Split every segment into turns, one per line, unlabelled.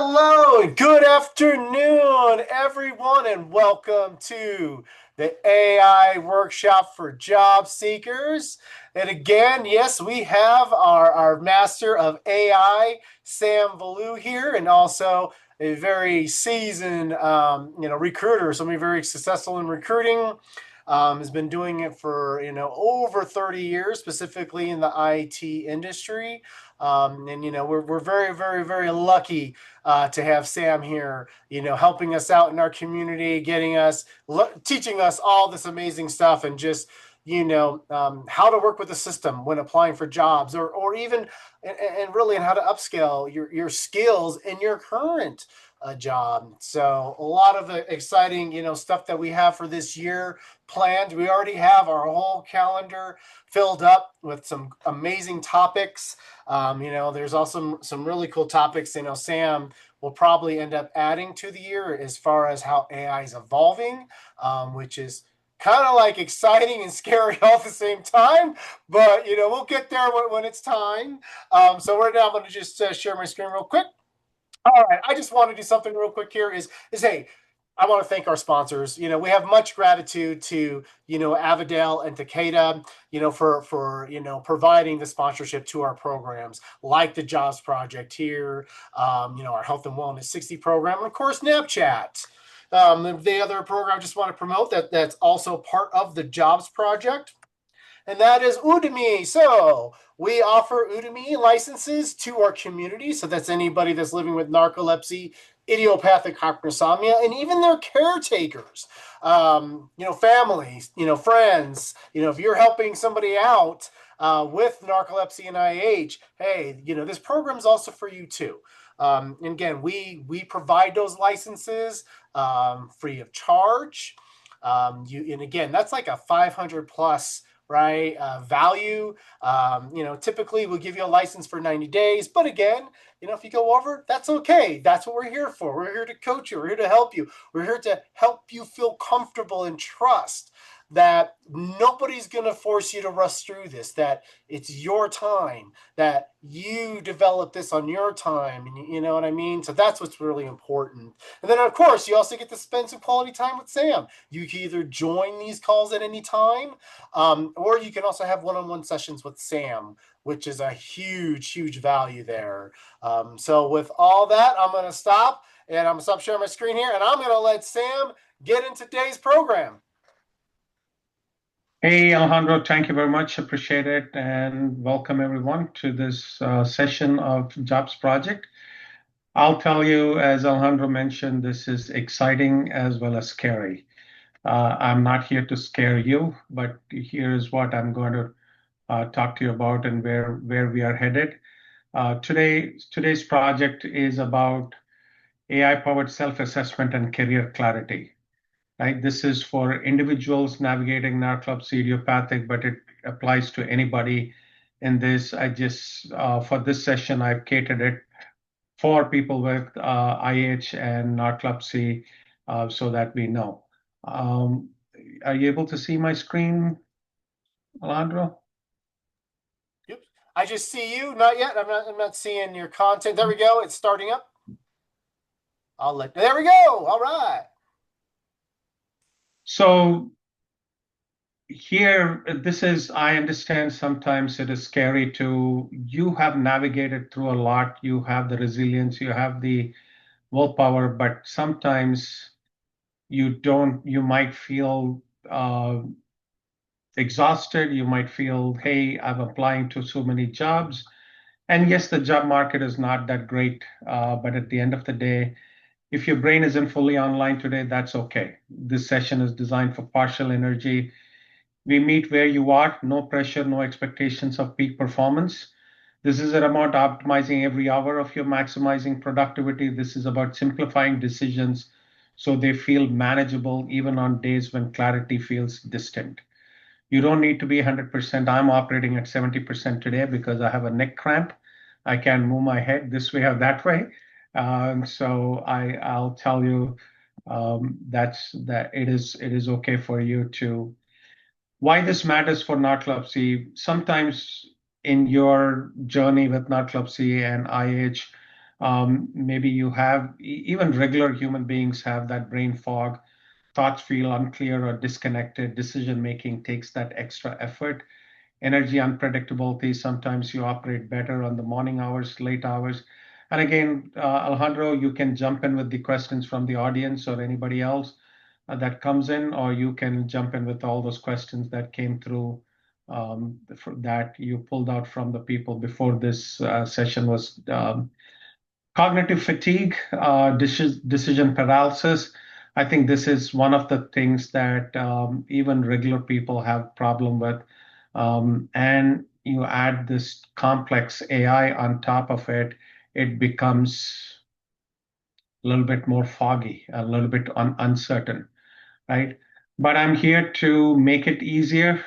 Hello and good afternoon, everyone, and welcome to the AI workshop for job seekers. And again, yes, we have our master of AI, Sam Valou here, and also a very seasoned, recruiter, somebody very successful in recruiting. Has been doing it for over 30 years, specifically in the IT industry. And we're very, very, very lucky to have Sam here, helping us out in our community, teaching us all this amazing stuff, and just how to work with the system when applying for jobs, or even and really and how to upscale your skills in your current job. So a lot of exciting stuff that we have for this year planned. We already have our whole calendar filled up with some amazing topics. There's also some really cool topics. Sam will probably end up adding to the year as far as how AI is evolving, which is kind of like exciting and scary all at the same time. But we'll get there when it's time. So right now I'm going to just share my screen real quick. All right, I just want to do something real quick here. Is hey, I want to thank our sponsors. We have much gratitude to Avadel and Takeda, for providing the sponsorship to our programs, like the Jobs Project here, our Health and Wellness 60 program, and of course Snapchat. The other program I just want to promote that's also part of the Jobs Project, and that is Udemy. So we offer Udemy licenses to our community. So that's anybody that's living with narcolepsy, idiopathic hypersomnia, and even their caretakers, families, friends. If you're helping somebody out with narcolepsy and IH, hey, this program is also for you too. And again, we provide those licenses free of charge. And again, that's like a 500 plus, right? Value. Typically we'll give you a license for 90 days, but again, if you go over, that's okay. That's what we're here for. We're here to coach you. We're here to help you. We're here to help you feel comfortable and trust that nobody's going to force you to rush through this, that it's your time, that you develop this on your time. And you know what I mean? So that's what's really important. And then, of course, you also get to spend some quality time with Sam. You can either join these calls at any time, or you can also have one-on-one sessions with Sam, which is a huge, huge value there. So with all that, I'm going to stop, and I'm going to stop sharing my screen here, and I'm going to let Sam get into today's program.
Hey, Alejandro, thank you very much. Appreciate it. And welcome everyone to this session of Jobs Project. I'll tell you, as Alejandro mentioned, this is exciting as well as scary. I'm not here to scare you, but here's what I'm going to talk to you about and where we are headed. Today's project is about AI-powered self-assessment and career clarity. Right? This is for individuals navigating narcolepsy, idiopathic, but it applies to anybody in this. For this session, I've catered it for people with IH and narcolepsy so that we know. Are you able to see my screen, Alejandro?
Yep. I just see you. Not yet. I'm not seeing your content. There we go. It's starting up. There we go. All right.
So here, I understand sometimes it is scary you have navigated through a lot, you have the resilience, you have the willpower, but sometimes you might feel exhausted, you might feel, hey, I'm applying to so many jobs. And yes, the job market is not that great, but at the end of the day, if your brain isn't fully online today, that's okay. This session is designed for partial energy. We meet where you are, no pressure, no expectations of peak performance. This isn't about optimizing every hour of your maximizing productivity. This is about simplifying decisions so they feel manageable even on days when clarity feels distant. You don't need to be 100%. I'm operating at 70% today because I have a neck cramp. I can't move my head this way or that way. So I'll tell you that it is okay for you to. Why this matters for narcolepsy? Sometimes in your journey with narcolepsy and IH, Maybe you have, even regular human beings have that brain fog. Thoughts feel unclear or disconnected. Decision making takes that extra effort. Energy unpredictability. Sometimes you operate better on the morning hours, late hours. And again, Alejandro, you can jump in with the questions from the audience or anybody else that comes in, or you can jump in with all those questions that came through that you pulled out from the people before this session was cognitive fatigue, decision paralysis. I think this is one of the things that even regular people have problem with. And you add this complex AI on top of it, it becomes a little bit more foggy, a little bit uncertain, right? But I'm here to make it easier.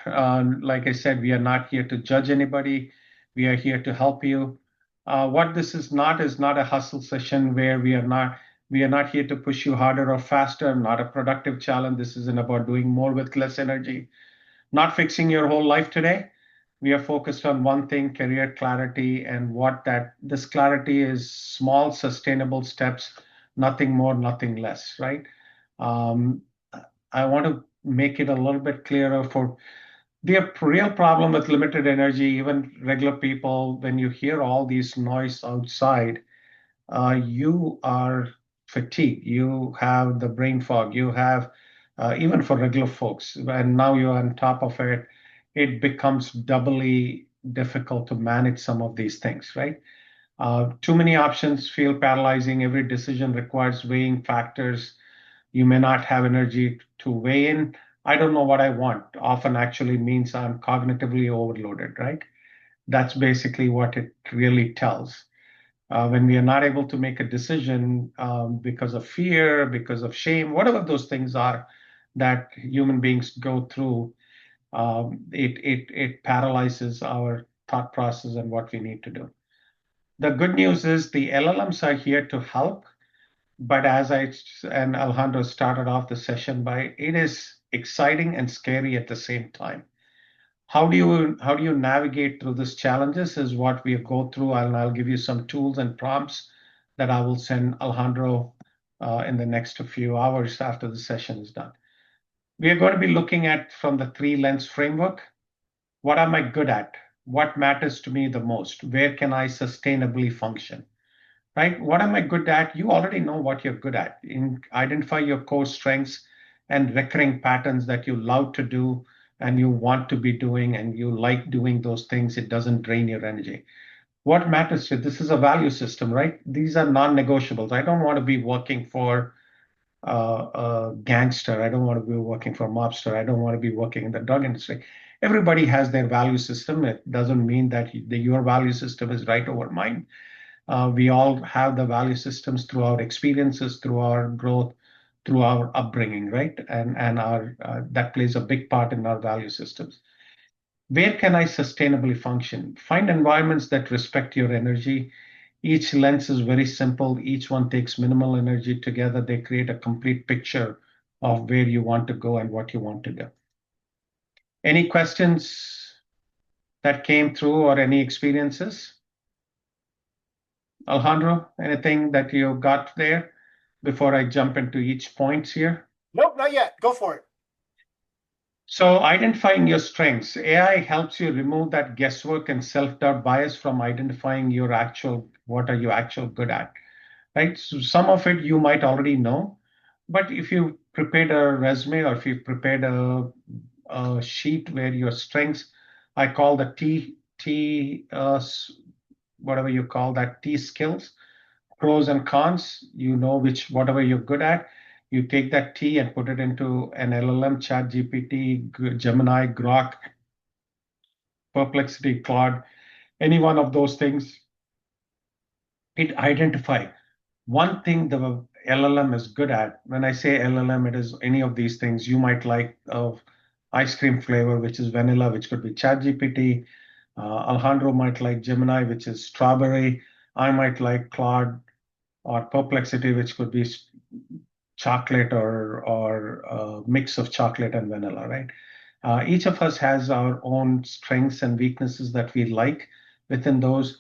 Like I said, we are not here to judge anybody. We are here to help you. What this is not a hustle session where we are not here to push you harder or faster, not a productive challenge. This isn't about doing more with less energy, not fixing your whole life today. We are focused on one thing, career clarity, and what that this clarity is small, sustainable steps, nothing more, nothing less, right? Um, I want to make it a little bit clearer for the real problem with limited energy, even regular people, when you hear all these noise outside, you are fatigued, you have the brain fog, you have, even for regular folks, and now you're on top of it, it becomes doubly difficult to manage some of these things, right? Too many options feel paralyzing. Every decision requires weighing factors. You may not have energy to weigh in. I don't know what I want. Often actually means I'm cognitively overloaded, right? That's basically what it really tells. When we are not able to make a decision because of fear, because of shame, whatever those things are that human beings go through, it paralyzes our thought process and what we need to do. The good news is the LLMs are here to help, but as I and Alejandro started off the session by, it is exciting and scary at the same time. How do you navigate through these challenges is what we go through, and I'll give you some tools and prompts that I will send Alejandro in the next few hours after the session is done. We are going to be looking at from the three lens framework. What am I good at? What matters to me the most? Where can I sustainably function? Right? What am I good at? You already know what you're good at. Identify your core strengths and recurring patterns that you love to do and you want to be doing and you like doing those things. It doesn't drain your energy. What matters to you? This is a value system, right? These are non-negotiables. I don't want to be working for a gangster. I don't want to be working for a mobster. I don't want to be working in the drug industry. Everybody has their value system. It doesn't mean that your value system is right over mine. We all have the value systems through our experiences, through our growth, through our upbringing, right? And our that plays a big part in our value systems. Where can I sustainably function? Find environments that respect your energy. Each lens is very simple. Each one takes minimal energy. Together, they create a complete picture of where you want to go and what you want to do. Any questions that came through or any experiences? Alejandro, anything that you got there before I jump into each points here?
Nope, not yet. Go for it.
So identifying your strengths, AI helps you remove that guesswork and self-doubt bias from identifying what are you actual good at, right? So some of it you might already know, but if you prepared a resume or if you prepared a sheet where your strengths, I call the whatever you call that, T skills, pros and cons, you know which whatever you're good at, you take that T and put it into an LLM, Chat GPT, Gemini, Grok, Perplexity, Claude, any one of those things. It identify one thing the LLM is good at. When I say LLM, it is any of these things. You might like of ice cream flavor, which is vanilla, which could be Chat GPT. Alejandro might like Gemini, which is strawberry. I might like Claude or Perplexity, which could be chocolate or a mix of chocolate and vanilla, right? Each of us has our own strengths and weaknesses that we like within those.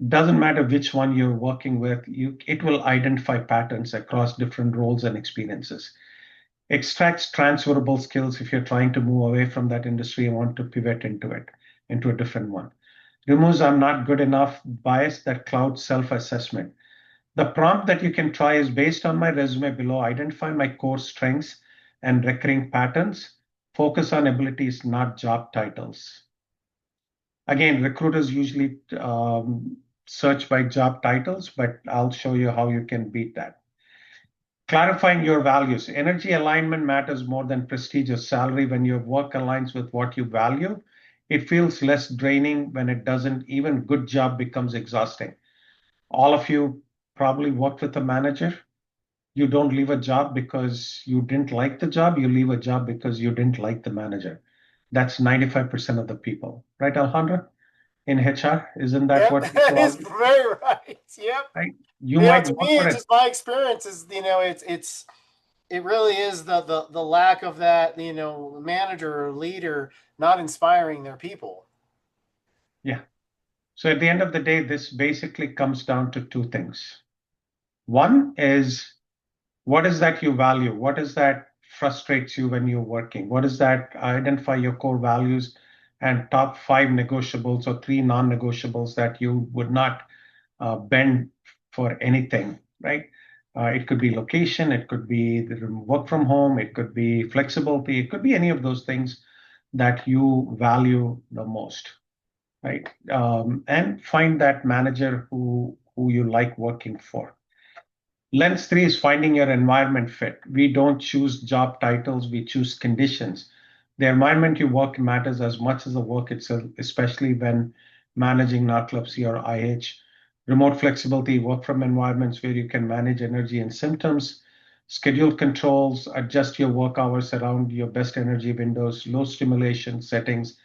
Doesn't matter which one you're working with, it will identify patterns across different roles and experiences. Extracts transferable skills if you're trying to move away from that industry and want to pivot into it, into a different one. Removes I'm not good enough bias that clouds self-assessment. The prompt that you can try is based on my resume below, identify my core strengths and recurring patterns, focus on abilities, not job titles. Again, recruiters usually search by job titles, but I'll show you how you can beat that. Clarifying your values. Energy alignment matters more than prestige or salary. When your work aligns with what you value, it feels less draining. When it doesn't, even good job becomes exhausting. All of you probably worked with a manager. You don't leave a job because you didn't like the job. You leave a job because you didn't like the manager. That's 95% of the people, right, Alejandra? In HR, isn't that
Yep,
what
that
people
is
argue?
very right. Yep.
Right? You might
To
work
me,
for
it's
it.
just my experience is, it really is the lack of that, manager or leader not inspiring their people.
Yeah. So at the end of the day, this basically comes down to two things. One is, what is that you value? What is that frustrates you when you're working? What is that? Identify your core values and top five negotiables or three non-negotiables that you would not bend for anything, right? It could be location, it could be the work from home, it could be flexibility, it could be any of those things that you value the most, right? And find that manager who you like working for. Lens three is finding your environment fit. We don't choose job titles, we choose conditions. The environment you work in matters as much as the work itself, especially when managing narcolepsy or IH. Remote flexibility, work from environments where you can manage energy and symptoms. Schedule controls, adjust your work hours around your best energy windows, low stimulation settings,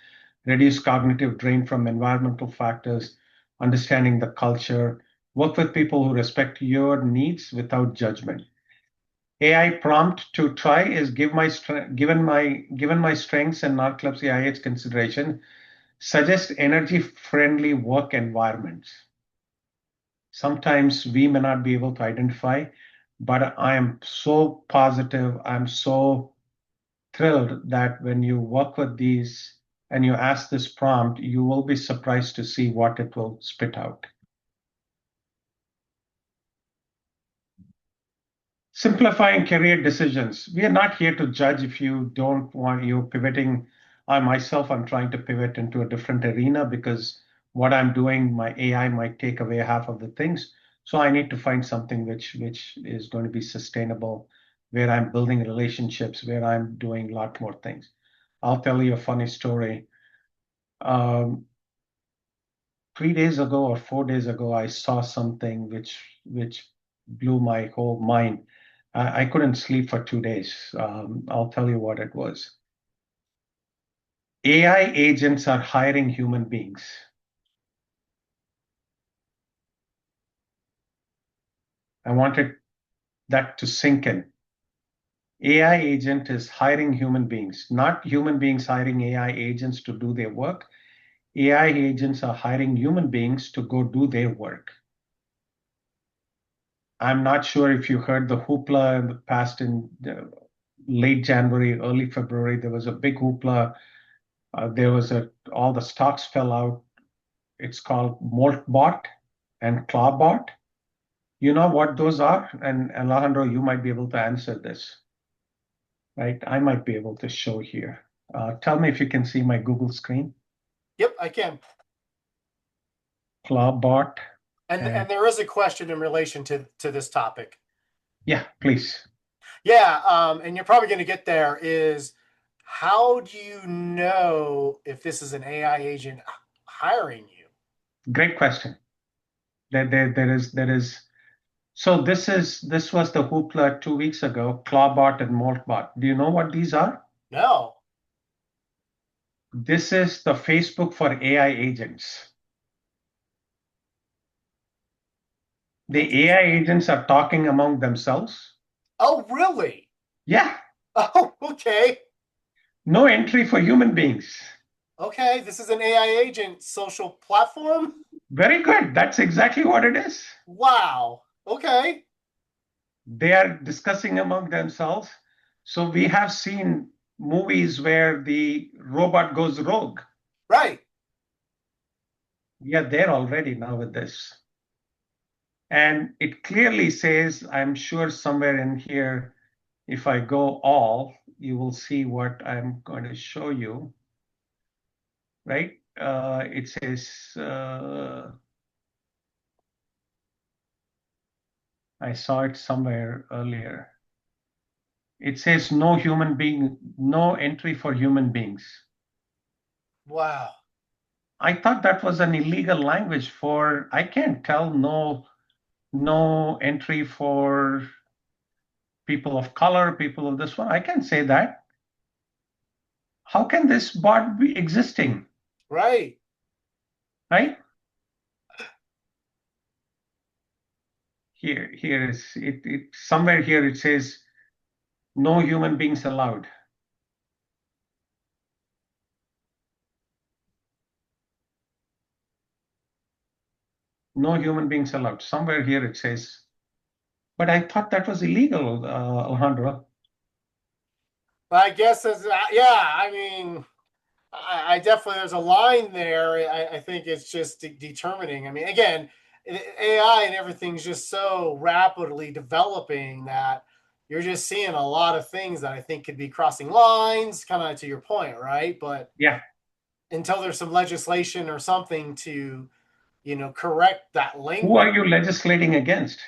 reduce cognitive drain from environmental factors, understanding the culture, work with people who respect your needs without judgment. AI prompt to try is given my strengths and narcolepsy IH consideration, suggest energy friendly work environments. Sometimes we may not be able to identify, but I am so positive, I'm so thrilled that when you work with these and you ask this prompt, you will be surprised to see what it will spit out. Simplifying career decisions. We are not here to judge if you don't want you pivoting. I myself, I'm trying to pivot into a different arena because what I'm doing, my AI might take away half of the things. So I need to find something which is going to be sustainable, where I'm building relationships, where I'm doing a lot more things. I'll tell you a funny story. Um, 3 days ago or 4 days ago, I saw something which blew my whole mind. I couldn't sleep for 2 days. I'll tell you what it was. AI agents are hiring human beings. I wanted that to sink in. AI agent is hiring human beings, not human beings hiring AI agents to do their work. AI agents are hiring human beings to go do their work. I'm not sure if you heard the hoopla in the past in late January, early February. There was a big hoopla. There was all the stocks fell out. It's called Moltbot and Clawbot. You know what those are? And Alejandro, you might be able to answer this, right? I might be able to show here. Tell me if you can see my Google screen.
Yep, I can.
Clawbot. And
And there is a question in relation to this topic.
yeah, please.
Yeah, and you're probably going to get there is how do you know if this is an AI agent hiring you?
Great question. There is. So this was the hoopla 2 weeks ago, Clawbot and Moltbot. Do you know what these are?
No.
This is the Facebook for AI agents. The AI
Interesting.
agents are talking among themselves.
Oh, really?
Yeah,
Oh, okay.
no entry for human beings.
Okay, this is an AI agent social platform.
Very good. That's exactly what it is.
Wow. Okay.
They are discussing among themselves. So we have seen movies where the robot goes rogue.
Right.
We are there already now with this. And it clearly says, I'm sure somewhere in here, if I go all, you will see what I'm going to show you, right? It says, I saw it somewhere earlier. It says no human being, no entry for human beings.
Wow.
I thought that was an illegal language for, I can't tell no entry for people of color, people of this one. I can say that. How can this bot be existing,
Right.
right? Here is it somewhere here it says no human beings allowed. No human beings allowed. Somewhere here it says, but I thought that was illegal, Alejandro.
I guess as yeah, I mean, I definitely there's a line there. I think it's just determining. I mean, again, AI and everything's just so rapidly developing that you're just seeing a lot of things that I think could be crossing lines, kind of to your point, right? But
Yeah.
until there's some legislation or something to, correct that
Who
language.
are you legislating against?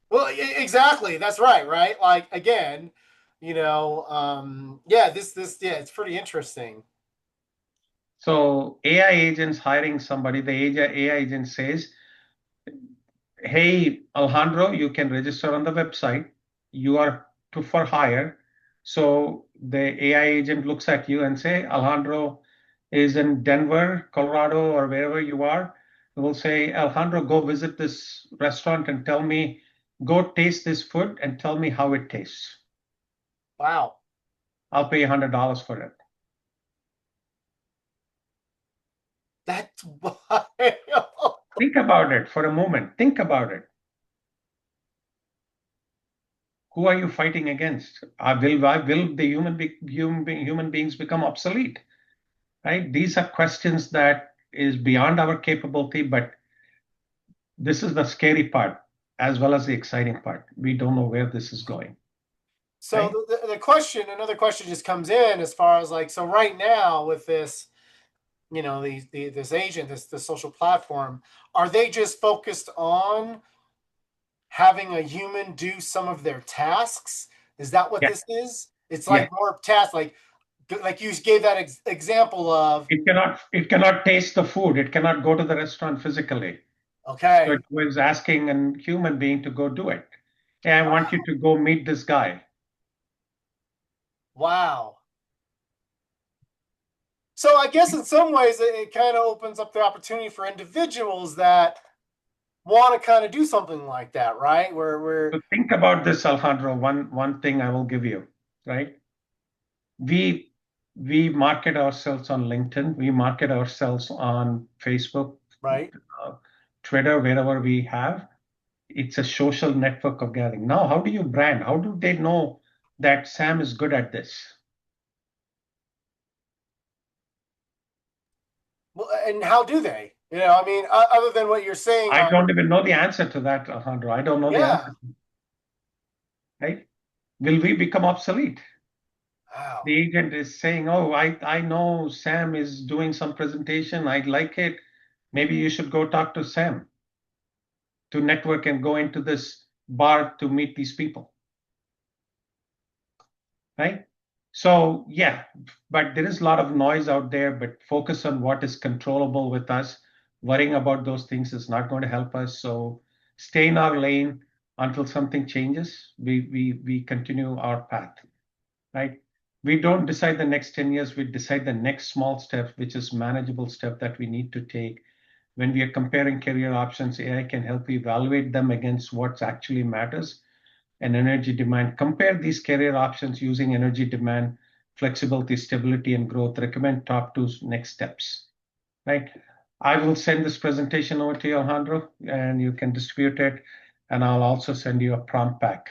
Well, exactly. That's right, right? Like again, yeah, yeah, it's pretty interesting.
So AI agents hiring somebody, the AI agent says, hey, Alejandro, you can register on the website. You are to for hire. So the AI agent looks at you and say, Alejandro is in Denver, Colorado, or wherever you are. It will say, Alejandro, go visit this restaurant and tell me, go taste this food and tell me how it tastes.
Wow.
I'll pay $100 for it.
That's wild.
Think about it for a moment. Think about it. Who are you fighting against? Will the human beings become obsolete? Right? These are questions that is beyond our capability, but this is the scary part as well as the exciting part. We don't know where this is going,
So
right?
another question just comes in as far as like, so right now with this, this agent, this social platform, are they just focused on having a human do some of their tasks? Is that what
Yeah,
this is? It's
yeah.
like more tasks, like you gave that example of,
It cannot taste the food. It cannot go to the restaurant physically. So it
okay,
was asking a human being to go do it. Hey, I want you to go meet this guy.
wow. So I guess in some ways it kind of opens up the opportunity for individuals that want to kind of do something like that, right? Where we're
So think about this, Alejandro. One thing I will give you, right? We we market ourselves on LinkedIn. We market ourselves on Facebook,
right.
uh, Twitter, wherever we have. It's a social network of gathering. Now, how do you brand? How do they know that Sam is good at this?
Well, and how do they? I mean, other than what you're saying
I
on,
don't even know the answer to that, Alejandro. I don't know the
yeah,
answer, right? Will we become obsolete?
wow.
The agent is saying, "Oh, I know Sam is doing some presentation. I like it. Maybe you should go talk to Sam to network and go into this bar to meet these people." Right? So, yeah, but there is a lot of noise out there, but focus on what is controllable with us. Worrying about those things is not going to help us. So, stay in our lane until something changes. We continue our path, right? We don't decide the next 10 years, we decide the next small step, which is manageable step that we need to take. When we are comparing career options, AI can help you evaluate them against what actually matters and energy demand. Compare these career options using energy demand, flexibility, stability, and growth. Recommend top two next steps, right? I will send this presentation over to you, Alejandro, and you can distribute it. And I'll also send you a prompt pack.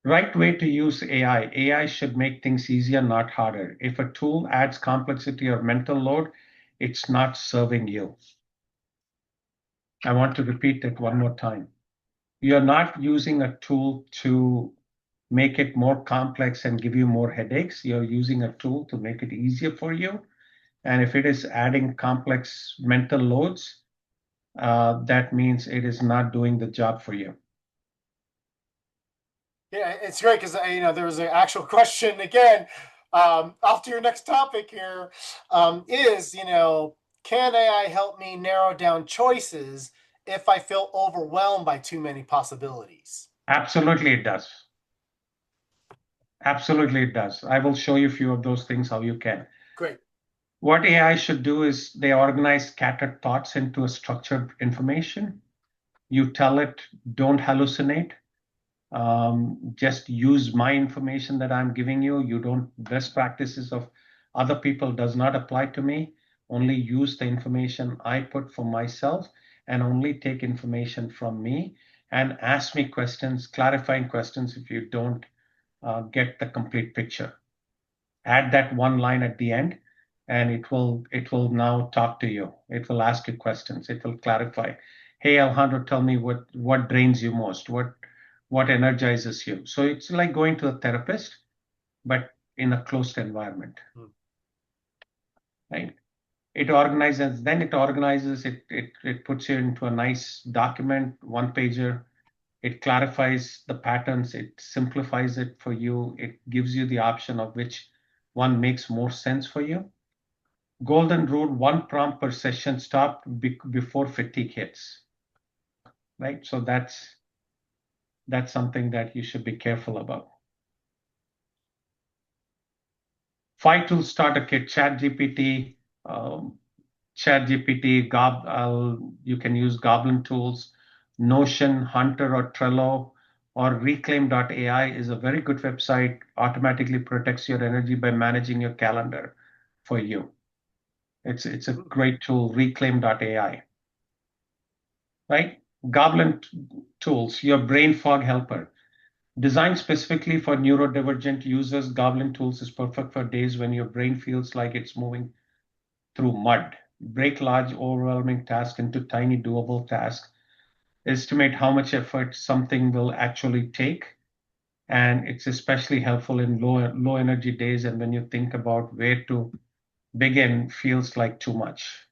Right way to use AI. AI should make things easier, not harder. If a tool adds complexity or mental load, it's not serving you. I want to repeat that one more time. You're not using a tool to make it more complex and give you more headaches. You're using a tool to make it easier for you. And if it is adding complex mental loads, that means it is not doing the job for you.
Yeah, it's great because there was an actual question again. Off to your next topic here is can AI help me narrow down choices if I feel overwhelmed by too many possibilities?
Absolutely, it does. Absolutely, it does. I will show you a few of those things how you can.
Great.
What AI should do is they organize scattered thoughts into a structured information. You tell it, don't hallucinate. Just use my information that I'm giving you. You don't, best practices of other people does not apply to me. Only use the information I put for myself and only take information from me and ask me questions, clarifying questions if you don't get the complete picture. Add that one line at the end and it will now talk to you. It will ask you questions. It will clarify. Hey, Alejandro, tell me what drains you most, what energizes you. So it's like going to a therapist, but in a closed environment,
Hmm.
right? It organizes it puts you into a nice document, one pager. It clarifies the patterns, it simplifies it for you, it gives you the option of which one makes more sense for you. Golden rule, one prompt per session, stop before fatigue hits, right? So that's something that you should be careful about. 5 tool starter kit, um, Chat GPT, you can use Goblin tools, Notion, Hunter, or Trello, or Reclaim.ai is a very good website. Automatically protects your energy by managing your calendar for you. It's a great tool, Reclaim.ai, right? Goblin tools, your brain fog helper. Designed specifically for neurodivergent users, Goblin tools is perfect for days when your brain feels like it's moving through mud. Break large, overwhelming tasks into tiny, doable tasks. Estimate how much effort something will actually take. And it's especially helpful in low energy days and when you think about where to begin feels like too much.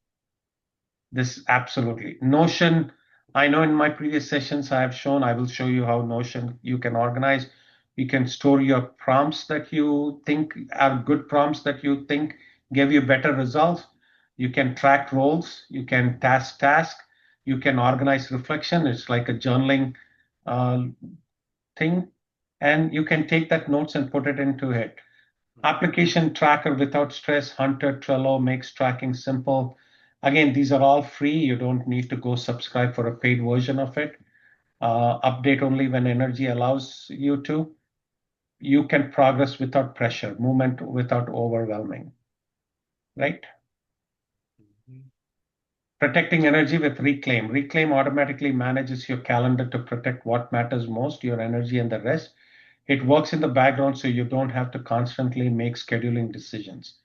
This absolutely. Notion, I know in my previous sessions I have shown, I will show you how Notion you can organize. You can store your prompts that you think are good prompts that you think give you better results. You can track roles, you can task, you can organize reflection. It's like a journaling uh, thing. And you can take that notes and put it into it. Application tracker without stress, Hunter, Trello makes tracking simple. Again, these are all free. You don't need to go subscribe for a paid version of it. Update only when energy allows you to. You can progress without pressure, movement without overwhelming, right?
Mhm.
Protecting energy with Reclaim. Reclaim automatically manages your calendar to protect what matters most, your energy and the rest. It works in the background so you don't have to constantly make scheduling decisions.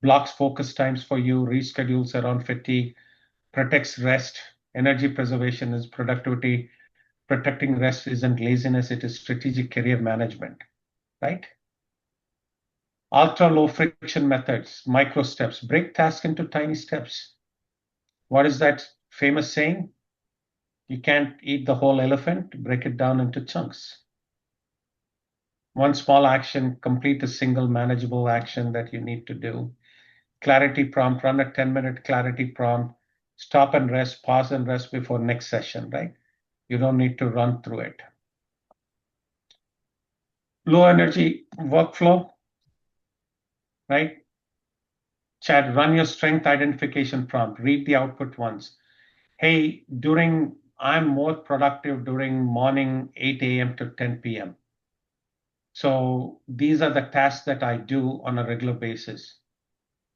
Blocks focus times for you, reschedules around fatigue, protects rest. Energy preservation is productivity. Protecting rest isn't laziness, it is strategic career management, right? Ultra low friction methods, micro steps, break tasks into tiny steps. What is that famous saying? You can't eat the whole elephant, break it down into chunks. One small action, complete a single manageable action that you need to do. Clarity prompt, run a 10-minute clarity prompt, stop and rest, pause and rest before next session, right? You don't need to run through it. Low energy workflow, right? Chad, run your strength identification prompt, read the output once. Hey, I'm more productive during morning 8 a.m. to 10 p.m. So these are the tasks that I do on a regular basis.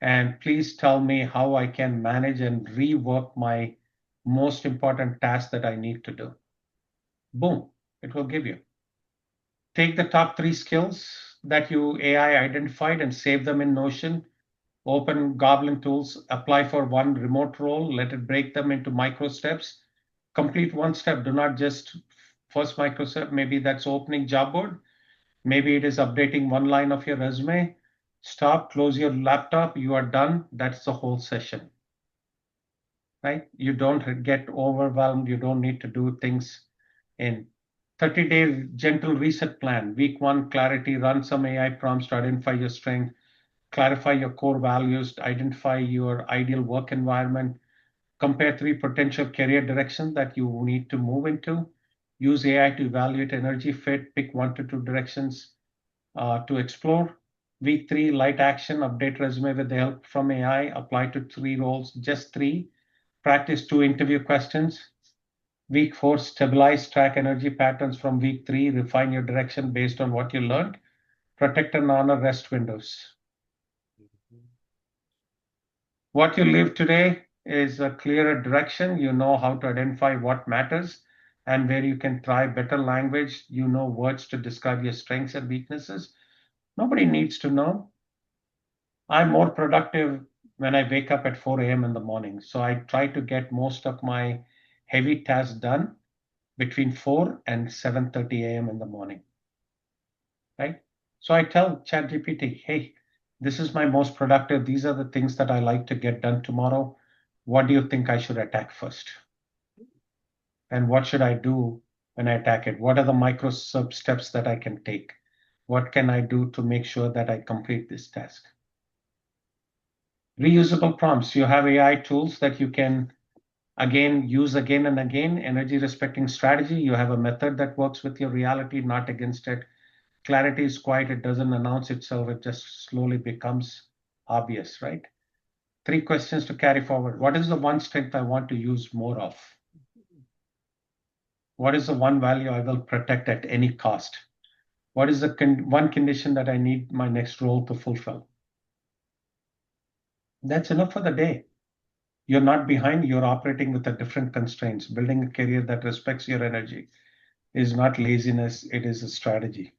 and please tell me how I can manage and rework my most important task that I need to do. Boom, it will give you. Take the top three skills that you AI identified and save them in Notion. Open Goblin tools, apply for one remote role, let it break them into micro steps. Complete one step. Do not just first micro step. Maybe that's opening job board. Maybe it is updating one line of your resume. Stop, close your laptop. You are done. That's the whole session, right? You don't get overwhelmed. You don't need to do things in 30-day gentle reset plan. Week one, clarity, run some AI prompts to identify your strength, clarify your core values, identify your ideal work environment, compare three potential career directions that you need to move into, use AI to evaluate energy fit, pick one to two directions to explore. Week three, light action, update resume with the help from AI, apply to three roles, just three, practice two interview questions. Week four, stabilize, track energy patterns from week three, refine your direction based on what you learned, protect and honor rest windows. What you live today is a clearer direction. You know how to identify what matters and where you can try better language. You know words to describe your strengths and weaknesses. Nobody needs to know. I'm more productive when I wake up at 4 a.m. in the morning. So I try to get most of my heavy tasks done between 4 and 7:30 a.m. in the morning, right? So I tell ChatGPT, hey, this is my most productive. These are the things that I like to get done tomorrow. What do you think I should attack first? And what should I do when I attack it? What are the micro sub steps that I can take? What can I do to make sure that I complete this task? Reusable prompts. You have AI tools that you can again use again and again. Energy respecting strategy. You have a method that works with your reality, not against it. Clarity is quiet. It doesn't announce itself. It just slowly becomes obvious, right? Three questions to carry forward. What is the one strength I want to use more of? What is the one value I will protect at any cost? What is the one condition that I need my next role to fulfill? That's enough for the day. You're not behind, you're operating with a different constraints. Building a career that respects your energy is not laziness, it is a strategy.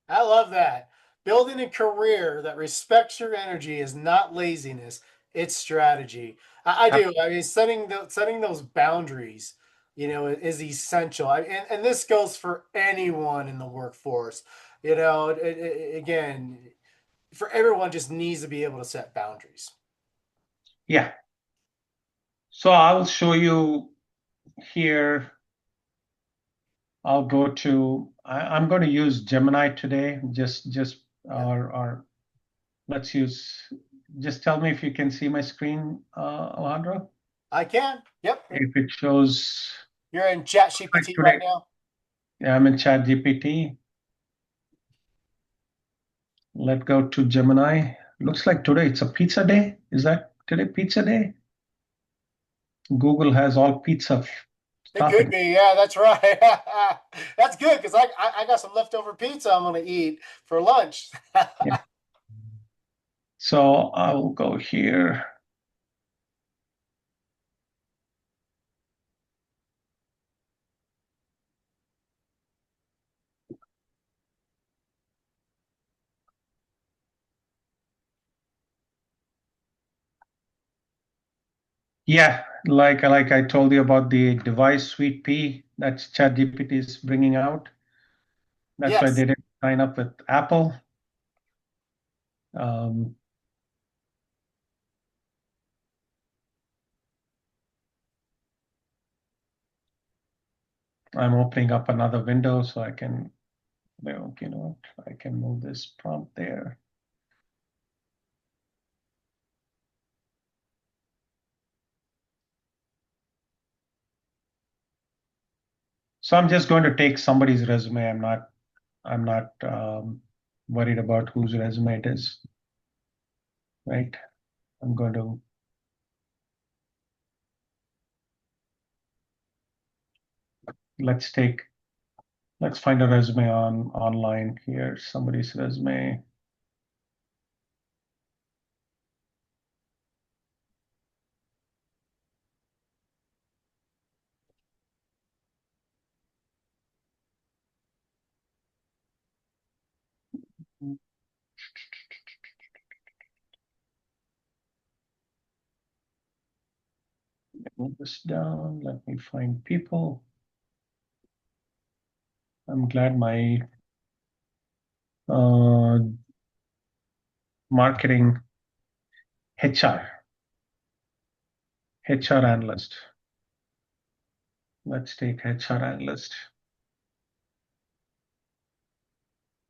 I love that. Building a career that respects your energy is not laziness, it's strategy. I do. I mean, setting those boundaries, is essential. And this goes for anyone in the workforce. Again, for everyone just needs to be able to set boundaries.
Yeah. So I'll show you here. I'll go to, I'm going to use Gemini today. Just,
Yeah,
or let's use, just tell me if you can see my screen, Alejandro.
I can. Yep.
If it shows
You're in Chat
like
GPT right
today,
now.
yeah, I'm in Chat GPT. Let go to Gemini. Looks like today it's a pizza day. Is that today pizza day? Google has all pizza
It could
topping.
be. Yeah, that's right. That's good because I got some leftover pizza I'm gonna eat for lunch.
Yeah. So I'll go here. Yeah, like I told you about the device suite P that ChatGPT is bringing out. That's why
Yes.
they didn't sign up with Apple. Um, I'm opening up another window so I can, well, you know, I can move this prompt there. So I'm just going to take somebody's resume. I'm not worried about whose resume it is, right? I'm going to let's take let's find a resume online here. Somebody's resume. Move this down. Let me find people. I'm glad my uh, marketing HR analyst. Let's take HR analyst.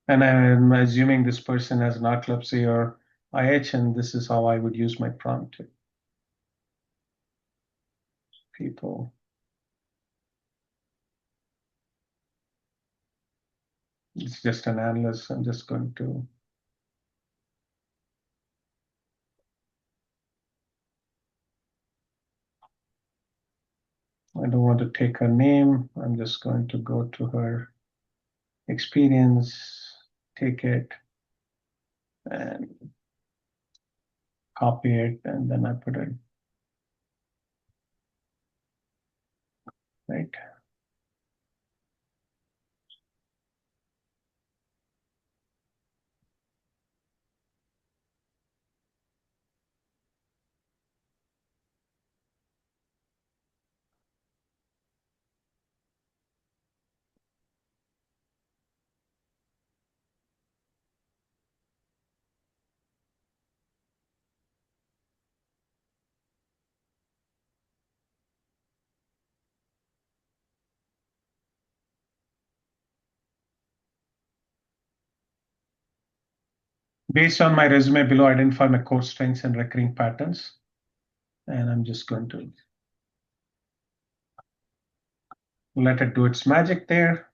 And I'm assuming this person has narcolepsy or IH, and this is how I would use my prompt. People. It's just an analyst. I'm just going to I don't want to take her name. I'm just going to go to her experience, take it and copy it, and then I put it right. Based on my resume below, identify my core strengths and recurring patterns. And I'm just going to let it do its magic there.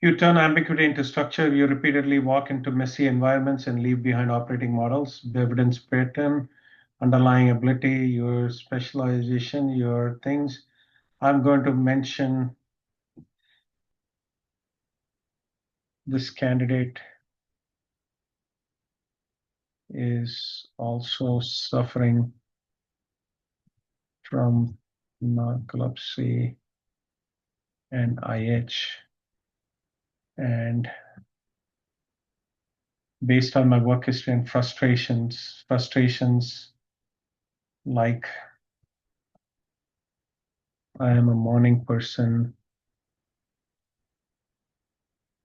You turn ambiguity into structure. You repeatedly walk into messy environments and leave behind operating models, the evidence pattern, underlying ability, your specialization, your things. I'm going to mention this candidate is also suffering from narcolepsy and IH. And based on my work history and frustrations like I am a morning person,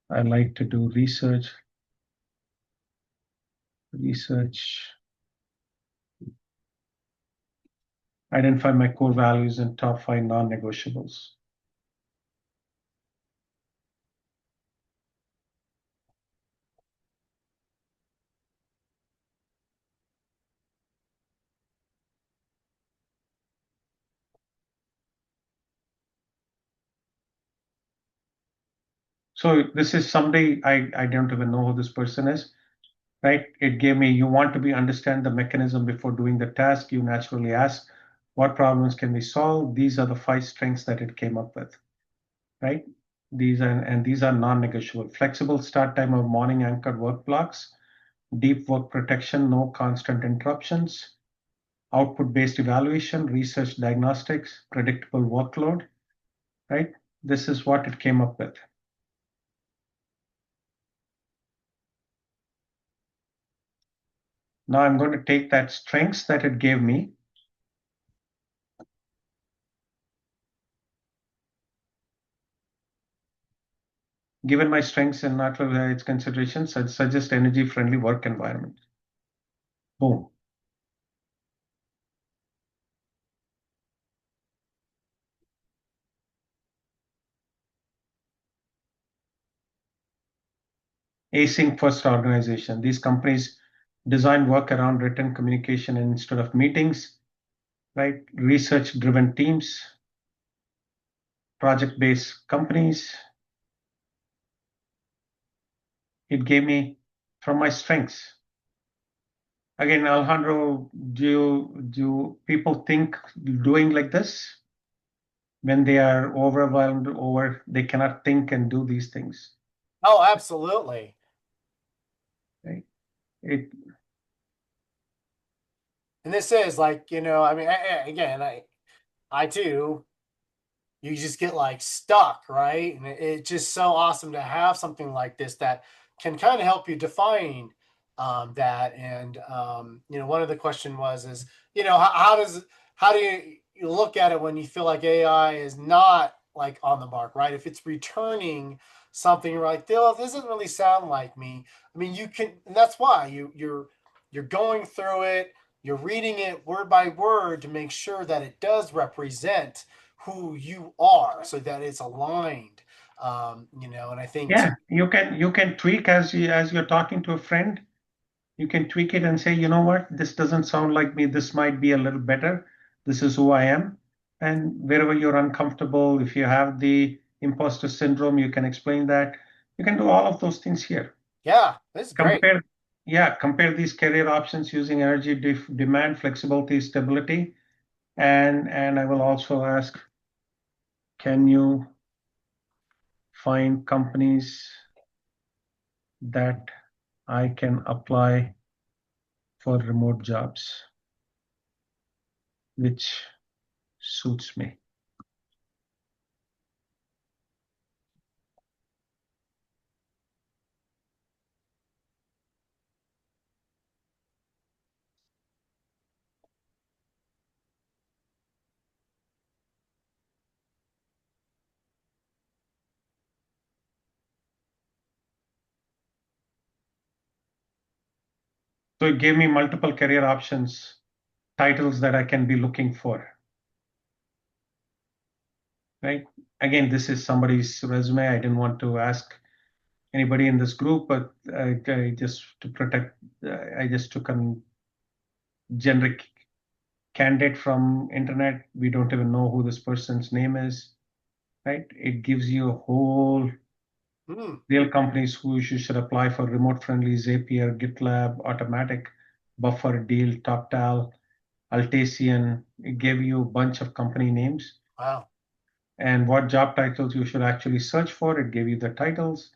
I like to do research, identify my core values and top 5 non-negotiables. So this is somebody I don't even know who this person is, right? It gave me, you want to be understand the mechanism before doing the task. You naturally ask, what problems can we solve? These are the 5 strengths that it came up with, right? These are non-negotiable. Flexible start time of morning anchored work blocks, deep work protection, no constant interruptions, output-based evaluation, research diagnostics, predictable workload, right? This is what it came up with. Now I'm going to take that strengths that it gave me, given my strengths and not its considerations, I'd suggest energy-friendly work environment. Boom. Async first organization. These companies design work around written communication instead of meetings, right? Research-driven teams, project-based companies. It gave me from my strengths. Again, Alejandro, do people think doing like this when they are overwhelmed or they cannot think and do these things?
Oh, absolutely.
Right? It,
And this is like, I mean, again, I too, you just get like stuck, right? And it's just so awesome to have something like this that can kind of help you define that. And one of the question was is, how do you look at it when you feel like AI is not like on the mark, right? If it's returning something, you're like, "Dylan, this doesn't really sound like me." I mean, you can, and that's why you're going through it, you're reading it word by word to make sure that it does represent who you are so that it's aligned. And I think too,
yeah, you can tweak as you're talking to a friend. You can tweak it and say, you know what, this doesn't sound like me. This might be a little better. This is who I am. And wherever you're uncomfortable, if you have the imposter syndrome, you can explain that. You can do all of those things here.
yeah, this is great.
Compare, yeah, compare these career options using energy, demand, flexibility, stability. And I will also ask, can you find companies that I can apply for remote jobs, which suits me? So it gave me multiple career options, titles that I can be looking for, right? Again, this is somebody's resume. I didn't want to ask anybody in this group, but I just to protect, I just took a generic candidate from internet. We don't even know who this person's name is, right? It gives you a whole
Mm,
real companies who you should apply for: remote friendly, Zapier, GitLab, Automatic, Buffer, Deal, TopTal, Altasian. It gave you a bunch of company names
wow.
and what job titles you should actually search for. It gave you the titles,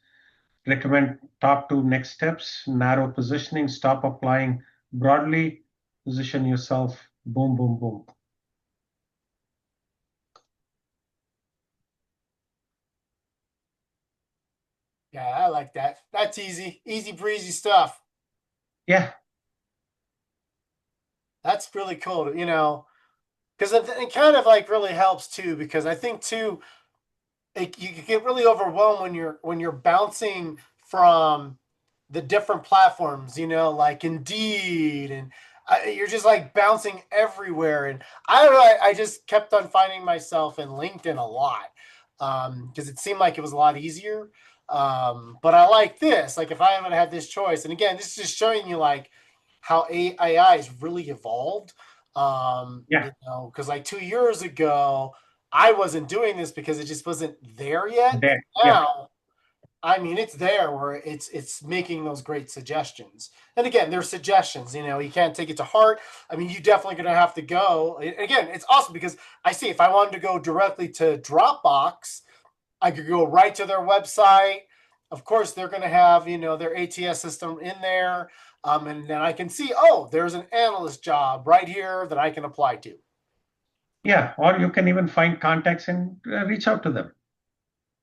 recommend top two next steps, narrow positioning, stop applying broadly, position yourself, boom, boom, boom.
Yeah, I like that. That's easy, easy breezy stuff.
Yeah,
That's really cool. Because it kind of like really helps too. Because I think too, you can get really overwhelmed when you're bouncing from the different platforms, like Indeed, and you're just like bouncing everywhere. And I don't know, I just kept on finding myself in LinkedIn a lot because it seemed like it was a lot easier. But I like this. Like if I haven't had this choice, and again, this is just showing you like how AI has really evolved.
yeah,
Because like 2 years ago, I wasn't doing this because it just wasn't there yet.
there, yeah,
Now, I mean, it's there where it's making those great suggestions. And again, they're suggestions. You can't take it to heart. I mean, you definitely going to have to go. Again, it's awesome because I see if I wanted to go directly to Dropbox, I could go right to their website. Of course, they're going to have their ATS system in there, and then I can see, oh, there's an analyst job right here that I can apply to.
yeah. Or you can even find contacts and reach out to them.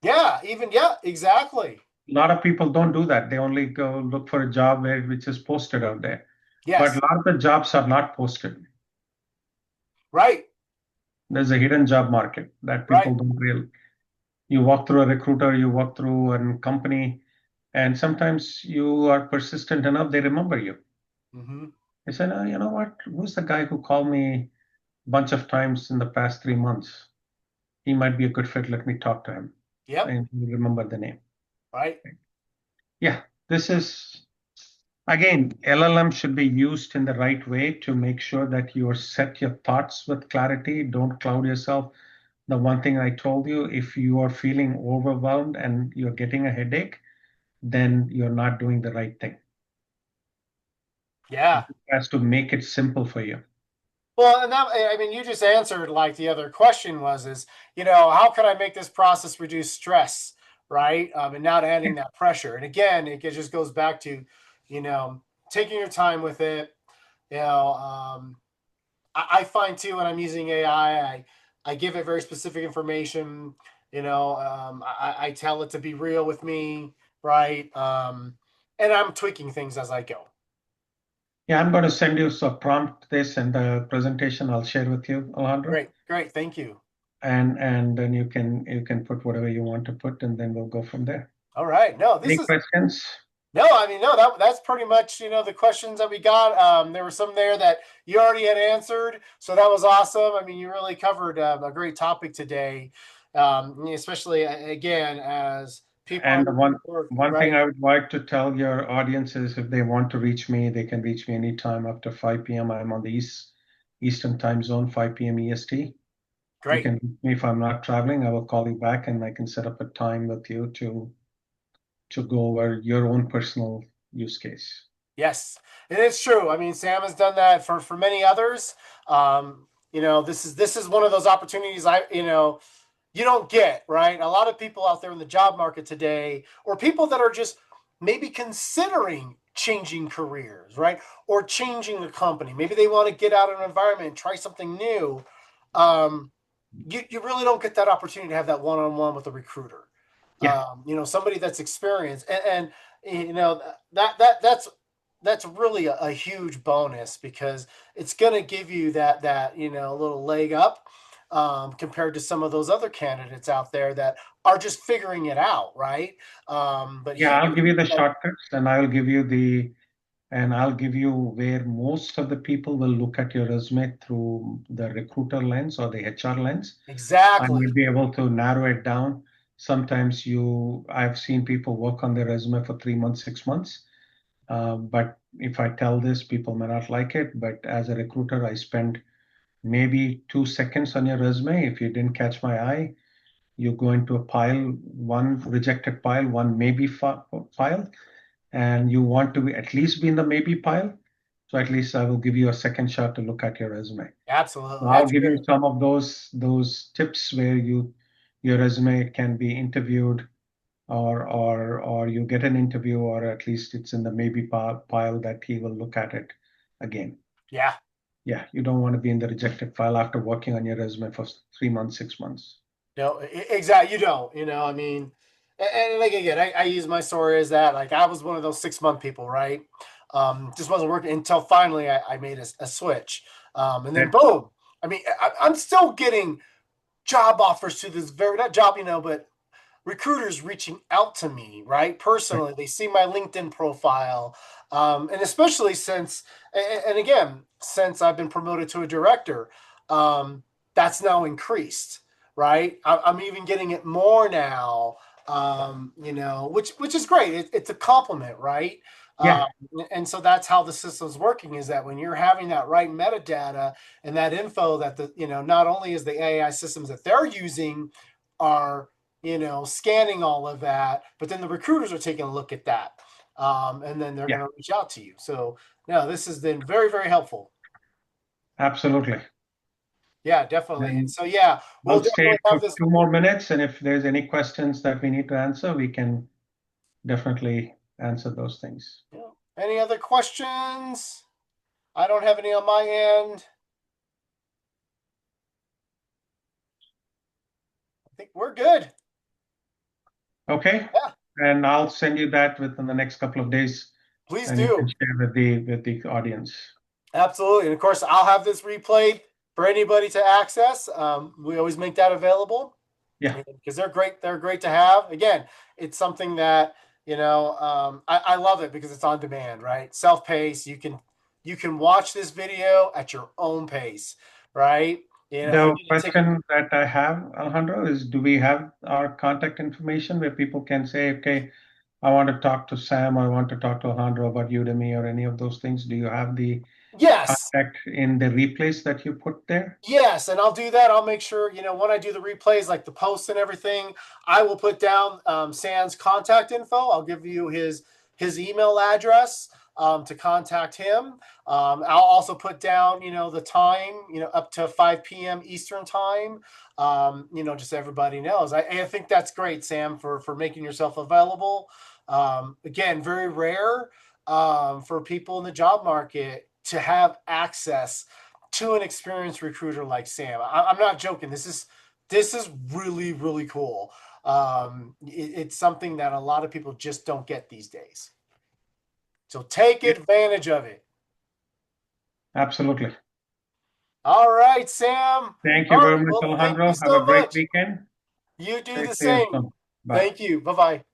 Yeah, even yeah, exactly.
A lot of people don't do that. They only go look for a job which is posted out there. But a
Yes,
lot of the jobs are not posted.
right,
There's a hidden job market that
right.
people don't realize. You walk through a recruiter, you walk through a company, and sometimes you are persistent enough, they remember you.
Mm-hmm.
They say, "No, you know what? Who's the guy who called me a bunch of times in the past 3 months? He might be a good fit. Let me talk to him."
Yep,
And you remember the name.
right.
Yeah, this is again, LLM should be used in the right way to make sure that you set your thoughts with clarity. Don't cloud yourself. The one thing I told you, if you are feeling overwhelmed and you're getting a headache, then you're not doing the right thing.
Yeah.
It has to make it simple for you.
Well, and that I mean, you just answered like the other question was is how can I make this process reduce stress, right? And not adding that pressure. And again, it just goes back to you know taking your time with it. You know, I find too when I'm using AI, I give it very specific information. I tell it to be real with me, right? And I'm tweaking things as I go.
Yeah, I'm going to send you a prompt this and the presentation I'll share with you, Alejandro.
Great, great, thank you.
And then you can put whatever you want to put, and then we'll go from there.
All right, no, this
Any
is
questions?
no, I mean no, that's pretty much the questions that we got. There were some there that you already had answered, so that was awesome. I mean, you really covered a great topic today, especially again as people are
And
looking
one
for work,
one thing
right?
I would like to tell your audience is if they want to reach me, they can reach me anytime after 5 p.m. I'm on the Eastern time zone, 5 p.m. EST. You
Great.
can reach me if I'm not traveling. I will call you back and I can set up a time with you to go over your own personal use case.
Yes, and it's true. I mean, Sam has done that for many others. This is one of those opportunities you don't get, right? A lot of people out there in the job market today, or people that are just maybe considering changing careers, right? Or changing the company. Maybe they want to get out of an environment and try something new. Um, you really don't get that opportunity to have that one-on-one with a recruiter.
Yeah,
Somebody that's experienced, and that's really a huge bonus because it's going to give you that little leg up compared to some of those other candidates out there that are just figuring it out, right? But
yeah,
here,
I'll give you the shortcuts and I'll give you where most of the people will look at your resume through the recruiter lens or the HR lens. I will
exactly.
be able to narrow it down. Sometimes I've seen people work on their resume for 3 months, 6 months. But if I tell this, people may not like it. But as a recruiter, I spend maybe 2 seconds on your resume. If you didn't catch my eye, you go into a pile, one rejected pile, one maybe file, and you want to at least be in the maybe pile. So at least I will give you a second shot to look at your resume. So
Absolutely,
I'll
that's
give you
great.
some of those tips where your resume can be interviewed or you get an interview or at least it's in the maybe pile that he will look at it again.
Yeah.
Yeah, you don't want to be in the rejected file after working on your resume for 3 months, 6 months.
No, exactly. You don't, I mean, and like again, I use my story as that. Like I was one of those 6 month people, right? Just wasn't working until finally I made a switch. And then
That,
boom. I mean, I'm still getting job offers to this very, not job, but recruiters reaching out to me, right?
that,
Personally, they see my LinkedIn profile. And especially and again, since I've been promoted to a director, that's now increased, right? I'm even getting it more now, which is great. It's a compliment, right? Um,
yeah,
and so that's how the system's working is that when you're having that right metadata and that info that not only is the AI systems that they're using are scanning all of that, but then the recruiters are taking a look at that. And then they're
yeah,
going to reach out to you. So, no, this has been very, very helpful.
absolutely.
Yeah, definitely. And
And
so, yeah, we'll
I'll stay
definitely have
for
this.
2 more minutes, and if there's any questions that we need to answer, we can definitely answer those things.
Any other questions? I don't have any on my end. I think we're good.
Okay,
Yeah,
and I'll send you that within the next couple of days,
please
and you can
do.
share with the audience.
Absolutely. And of course, I'll have this replayed for anybody to access. We always make that available
Yeah,
because they're great. They're great to have. Again, it's something that I love it because it's on demand, right? Self pace. You can watch this video at your own pace, right? If you
the
need to take a
question that I have, Alejandro, is do we have our contact information where people can say, okay, I want to talk to Sam, or I want to talk to Alejandro about Udemy or any of those things? Do you have the
yes.
contact in the replays that you put there?
Yes, and I'll do that. I'll make sure, when I do the replays, like the posts and everything, I will put down Sam's contact info. I'll give you his email address to contact him. I'll also put down, the time, up to 5 p.m. Eastern time. Just so everybody knows. I think that's great, Sam, for making yourself available. Again, very rare. for people in the job market to have access to an experienced recruiter like Sam. I'm not joking. This is really really cool. It's something that a lot of people just don't get these days. So take
Yeah,
advantage of it.
absolutely.
All right, Sam.
Thank
All
you very
right.
much,
Well, thank you
Alejandro. Have a
so
great
much.
weekend.
You do
Take
the
care
same.
soon. Bye.
Thank you. Bye bye.